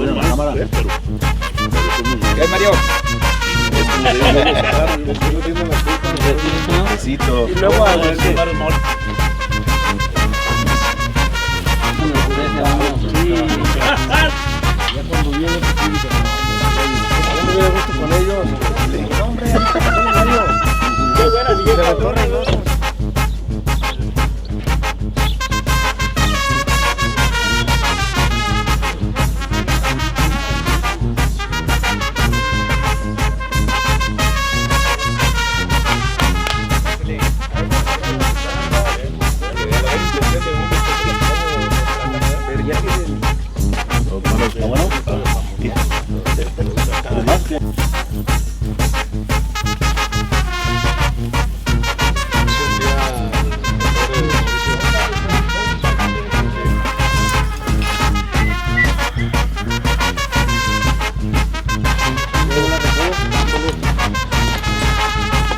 en la cámara. ¿Qué hay, Mario? Besito. Y luego a ver si ya cuando viene gusto con ellos. Hombre, qué buena vieja. ¿Está bueno? Más que...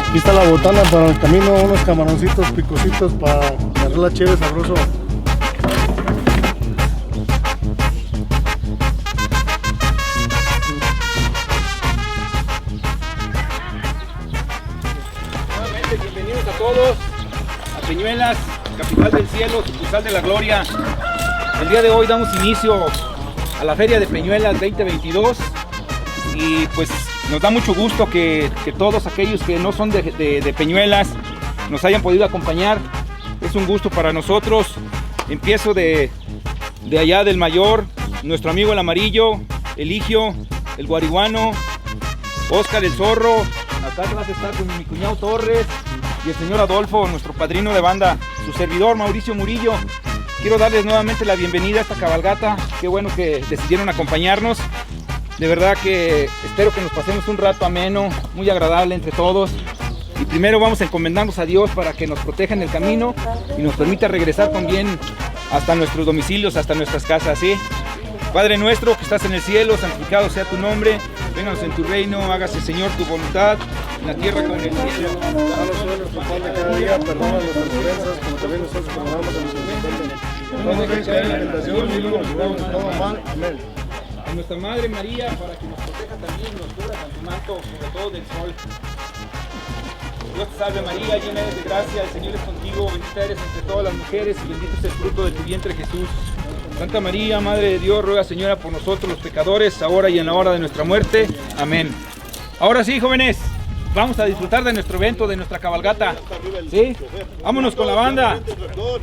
Aquí está la botana para el camino, unos camaroncitos picositos para agarrar la cheve sabroso. Nuevamente, bienvenidos a todos a Peñuelas, capital del cielo, sucursal de la gloria. El día de hoy damos inicio a la Feria de Peñuelas 2022 y pues nos da mucho gusto que todos aquellos que no son de Peñuelas nos hayan podido acompañar. Es un gusto para nosotros. Empiezo de allá del mayor, nuestro amigo el amarillo, Eligio, el guariguano, Oscar el zorro. Acá atrás está con mi cuñado Torres y el señor Adolfo, nuestro padrino de banda, su servidor Mauricio Murillo. Quiero darles nuevamente la bienvenida a esta cabalgata. Qué bueno que decidieron acompañarnos. De verdad que espero que nos pasemos un rato ameno, muy agradable entre todos. Y primero vamos a encomendarnos a Dios para que nos proteja en el camino y nos permita regresar con bien hasta nuestros domicilios, hasta nuestras casas, ¿sí? Padre nuestro que estás en el cielo, santificado sea tu nombre. Vénganos en tu reino, hágase Señor tu voluntad, en la tierra como en el cielo. Danos hoy nuestro pan de cada día, perdona nuestras ofensas, como también nosotros perdonamos a nuestros ofensores. No nos dejes caer en la tentación, y no nos libramos de todo mal. Amén. A nuestra Madre María, para que nos proteja también y nos cubra con tu manto, sobre todo del sol. Dios te salve María, llena eres de gracia, el Señor es contigo, bendita eres entre todas las mujeres y bendito es el fruto de tu vientre Jesús. Santa María, Madre de Dios, ruega Señora por nosotros los pecadores, ahora y en la hora de nuestra muerte. Amén. Ahora sí, jóvenes, vamos a disfrutar de nuestro evento, de nuestra cabalgata. ¿Sí? Vámonos con la banda.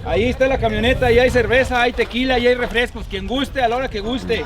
Ahí está la camioneta, ahí hay cerveza, hay tequila, y hay refrescos. Quien guste, a la hora que guste.